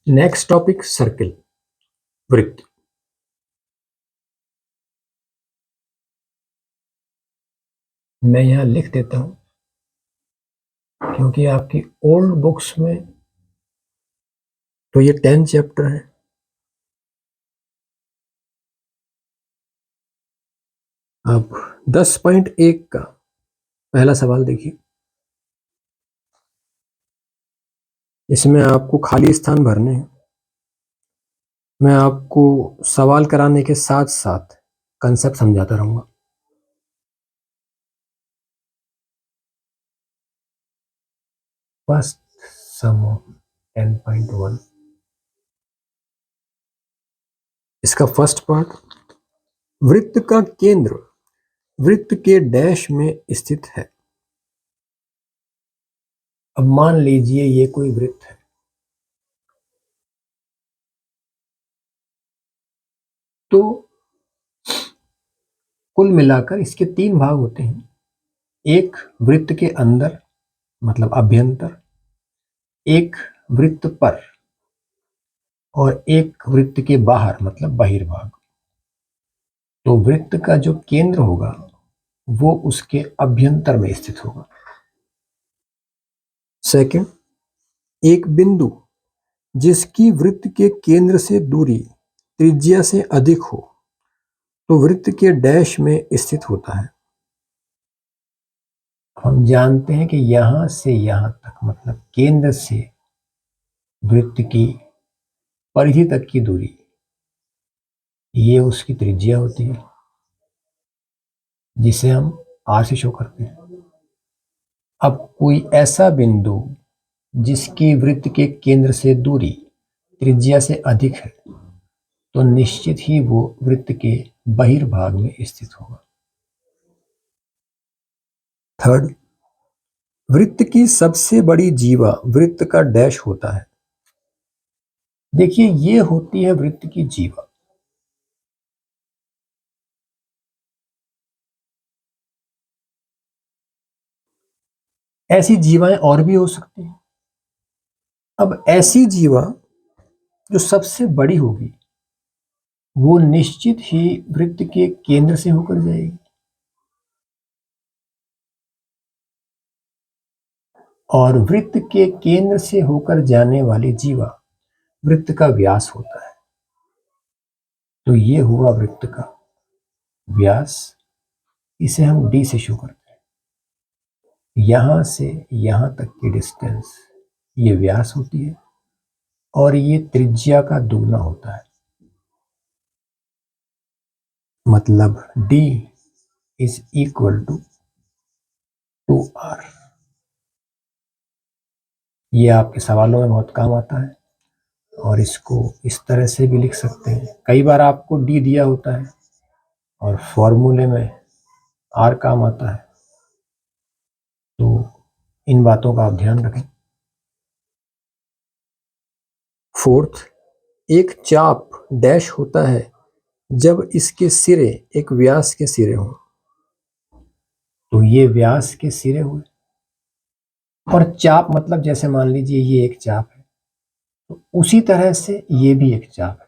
Next topic circle, वृत्त। मैं यहां लिख देता हूं क्योंकि आपकी ओल्ड बुक्स में तो ये 10 चैप्टर है। अब 10.1 का पहला सवाल देखिए। इसमें आपको खाली स्थान भरने हैं। मैं आपको सवाल कराने के साथ साथ कंसेप्ट समझाता रहूंगा। फर्स्ट सम ऑफ 10.1, इसका फर्स्ट पार्ट, वृत्त का केंद्र वृत्त के डैश में स्थित है। अब मान लीजिए ये कोई वृत्त है, तो कुल मिलाकर इसके 3 भाग होते हैं। एक वृत्त के अंदर मतलब अभ्यंतर, एक वृत्त पर, और एक वृत्त के बाहर मतलब बहिर्भाग। तो वृत्त का जो केंद्र होगा वो उसके अभ्यंतर में स्थित होगा। सेकंड, एक बिंदु जिसकी वृत्त के केंद्र से दूरी त्रिज्या से अधिक हो तो वृत्त के डैश में स्थित होता है। हम जानते हैं कि यहां से यहां तक मतलब केंद्र से वृत्त की परिधि तक की दूरी, ये उसकी त्रिज्या होती है जिसे हम आर से शो करते हैं। अब कोई ऐसा बिंदु जिसकी वृत्त के केंद्र से दूरी त्रिज्या से अधिक है तो निश्चित ही वो वृत्त के बहिर्भाग में स्थित होगा। थर्ड, वृत्त की सबसे बड़ी जीवा वृत्त का डैश होता है। देखिए ये होती है वृत्त की जीवा। ऐसी जीवाएं और भी हो सकती हैं। अब ऐसी जीवा जो सबसे बड़ी होगी वो निश्चित ही वृत्त के केंद्र से होकर जाएगी, और वृत्त के केंद्र से होकर जाने वाली जीवा वृत्त का व्यास होता है। तो ये हुआ वृत्त का व्यास, इसे हम डी से शो करते हैं। यहां से यहां तक की डिस्टेंस ये व्यास होती है और ये त्रिज्या का दुगना होता है। मतलब D is equal to 2r। ये आपके सवालों में बहुत काम आता है और इसको इस तरह से भी लिख सकते हैं। कई बार आपको डी दिया होता है और फॉर्मूले में आर काम आता है, तो इन बातों का आप ध्यान रखें। फोर्थ, एक चाप डैश होता है जब इसके सिरे एक व्यास के सिरे हों। तो ये व्यास के सिरे हुए, और चाप मतलब जैसे मान लीजिए ये एक चाप है तो उसी तरह से ये भी एक चाप है।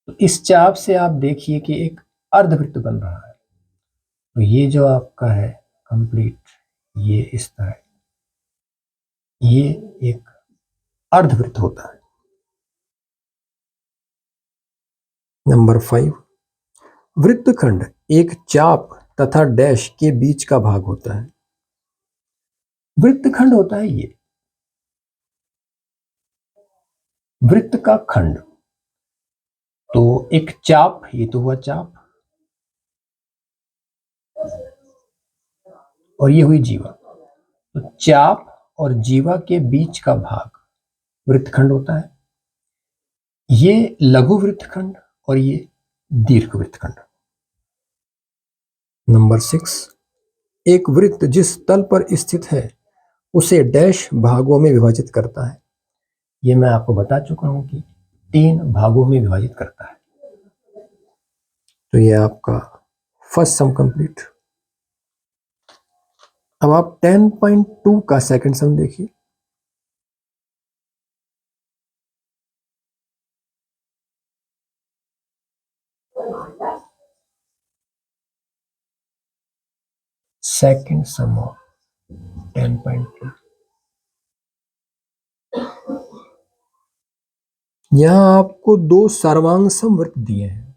तो इस चाप से आप देखिए कि एक अर्धवृत्त बन रहा है। तो ये जो आपका है कंप्लीट, ये इस तरह, ये एक अर्धवृत्त होता है। नंबर 5, वृत्तखंड एक चाप तथा डैश के बीच का भाग होता है। वृत्तखंड होता है ये वृत्त का खंड। तो एक चाप, ये तो हुआ चाप, और ये हुई जीवा। तो चाप और जीवा के बीच का भाग वृत्तखंड होता है। ये लघु वृत्तखंड और ये दीर्घ वृत्तखंड। नंबर 6, एक वृत्त जिस तल पर स्थित है उसे डैश भागों में विभाजित करता है। ये मैं आपको बता चुका हूं कि 3 भागों में विभाजित करता है। तो ये आपका फर्स्ट सम कंप्लीट। अब आप 10.2 का सेकंड सम देखिए। Second sum of 10.2। यहां आपको दो सर्वांग वृत्त दिए हैं,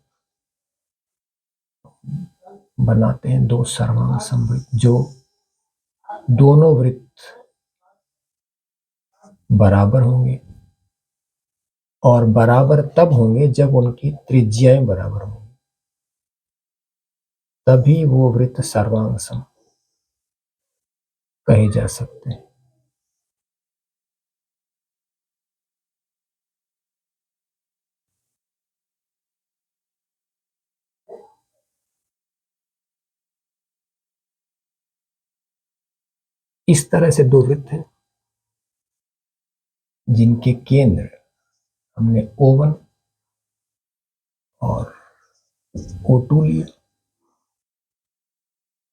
बनाते हैं दो सर्वांग वृत्त, जो दोनों वृत्त बराबर होंगे, और बराबर तब होंगे जब उनकी त्रिज्याएं बराबर होंगी, तभी वो वृत्त सर्वांग सम कहे जा सकते हैं। इस तरह से दो वृत्त हैं जिनके केंद्र हमने O1 और O2 लिए,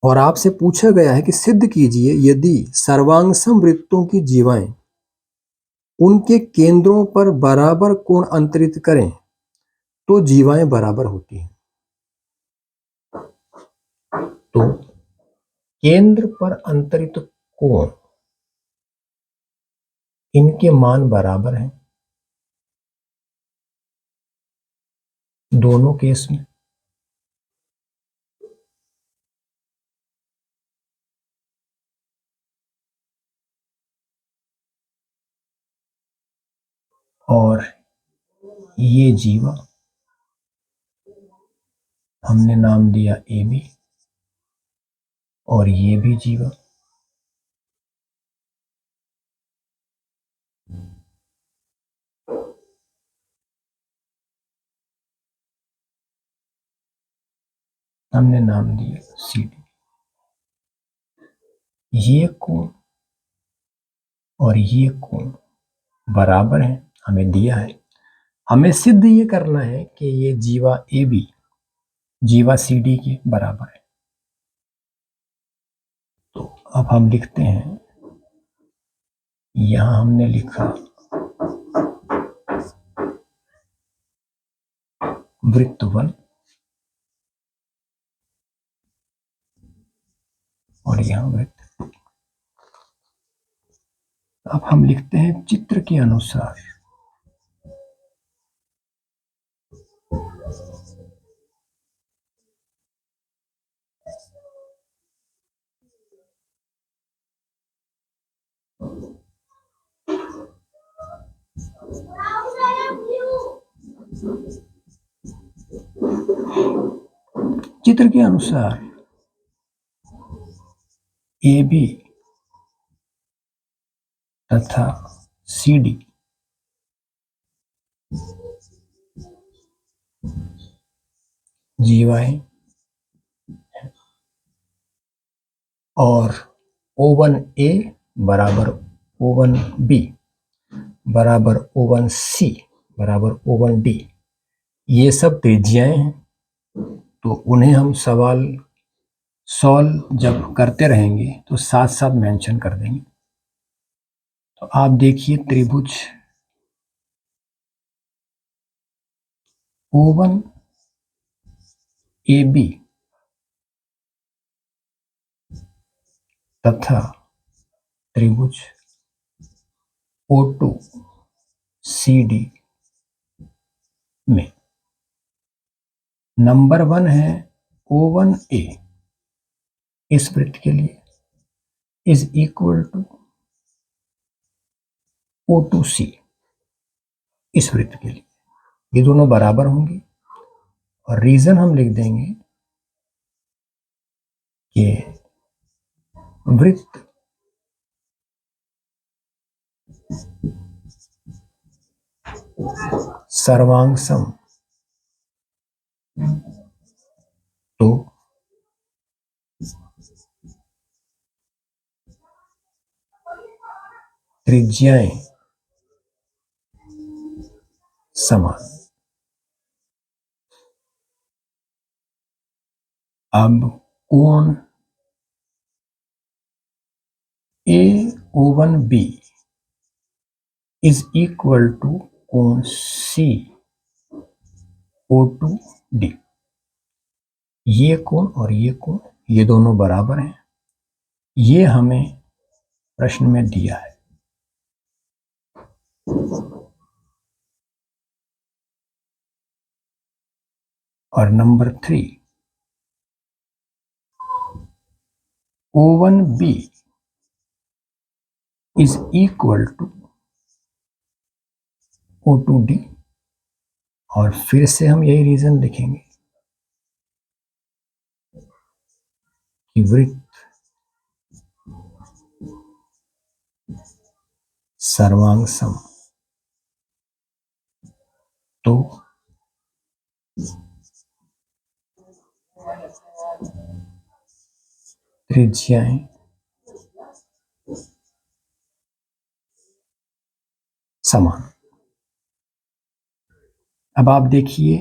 और आपसे पूछा गया है कि सिद्ध कीजिए यदि सर्वांगसम वृत्तों की जीवाएं उनके केंद्रों पर बराबर कोण अंतरित करें तो जीवाएं बराबर होती हैं। तो केंद्र पर अंतरित कोण, इनके मान बराबर हैं दोनों केस में। और ये जीवा हमने नाम दिया AB, और ये भी जीवा हमने नाम दिया CD। ये कोण और ये कोण बराबर है, हमें दिया है। हमें सिद्ध ये करना है कि ये जीवा AB जीवा CD के बराबर है। तो अब हम लिखते हैं, यहां हमने लिखा वृत्त 1 और यहां वृत्त। अब हम लिखते हैं चित्र के अनुसार चित्र के अनुसार AB तथा CD जीवाएं और O1A बराबर O1B बराबर O1C बराबर O1D, ये सब त्रिज्याएं हैं। तो उन्हें हम सवाल सॉल्व जब करते रहेंगे तो साथ साथ मेंशन कर देंगे। तो आप देखिए त्रिभुज O1 AB तथा त्रिभुज O2 CD में नंबर 1 है O1A इस वृत्त के लिए इज इक्वल टू O2C इस वृत्त के लिए, ये दोनों बराबर होंगे। और रीजन हम लिख देंगे कि वृत्त सर्वांगसम तो त्रिज्याएं समान। अब कोण AO1B इज इक्वल टू कोण CO2D, ये कोण और ये कोण ये दोनों बराबर हैं। ये हमें प्रश्न में दिया है। और number 3, O1B is equal to O2D, और फिर से हम यही रीजन लिखेंगे कि वृत्त सर्वांग सम, तो त्रिज्याएं समान। अब आप देखिए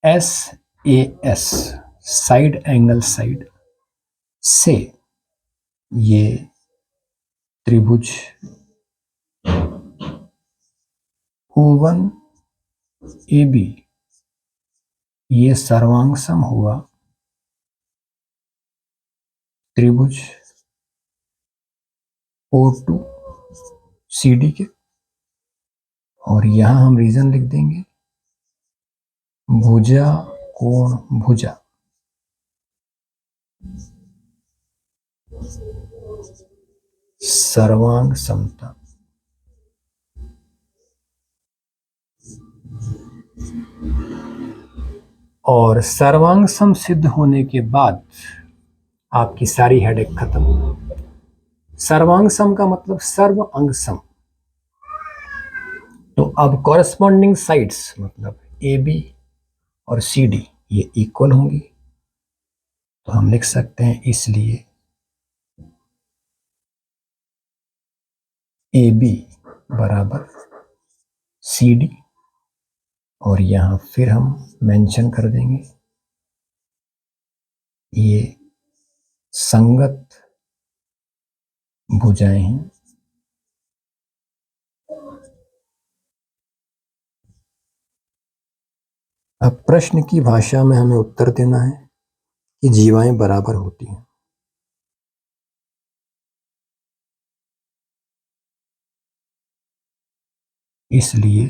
SAS साइड एंगल साइड से ये त्रिभुज O1AB ये सर्वांग सम हुआ त्रिभुज O2CD के, और यहां हम रीजन लिख देंगे भुजा कोण भुजा सर्वांग समता। और सर्वांग सम सिद्ध होने के बाद आपकी सारी हेडेक खत्म। सर्वांग सम का मतलब सर्व अंग सम। तो अब कॉरेस्पॉन्डिंग साइड्स मतलब AB और CD ये इक्वल होंगी, तो हम लिख सकते हैं इसलिए AB बराबर CD, और यहां फिर हम मेंशन कर देंगे ये संगत भुजाएं हैं। अब प्रश्न की भाषा में हमें उत्तर देना है कि जीवाएं बराबर होती हैं। इसलिए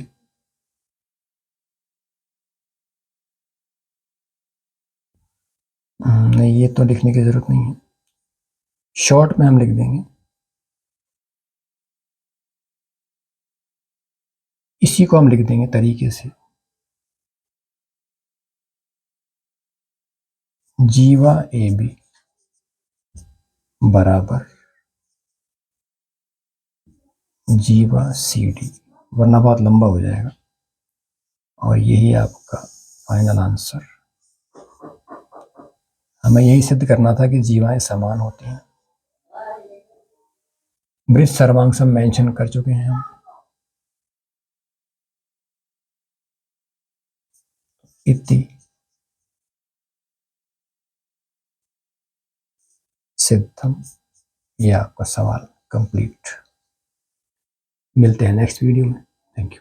नहीं, ये तो लिखने की जरूरत नहीं है, शॉर्ट में हम लिख देंगे इसी को हम लिख देंगे तरीके से, जीवा AB बराबर जीवा CD, वरना बहुत लंबा हो जाएगा। और यही आपका फाइनल आंसर। हमें यही सिद्ध करना था कि जीवाएं समान होती हैं। वृत्त सर्वांग सम मेंशन कर चुके हैं हम। इति सिद्धम, ये आपका सवाल कंप्लीट। मिलते हैं नेक्स्ट वीडियो में। Thank you.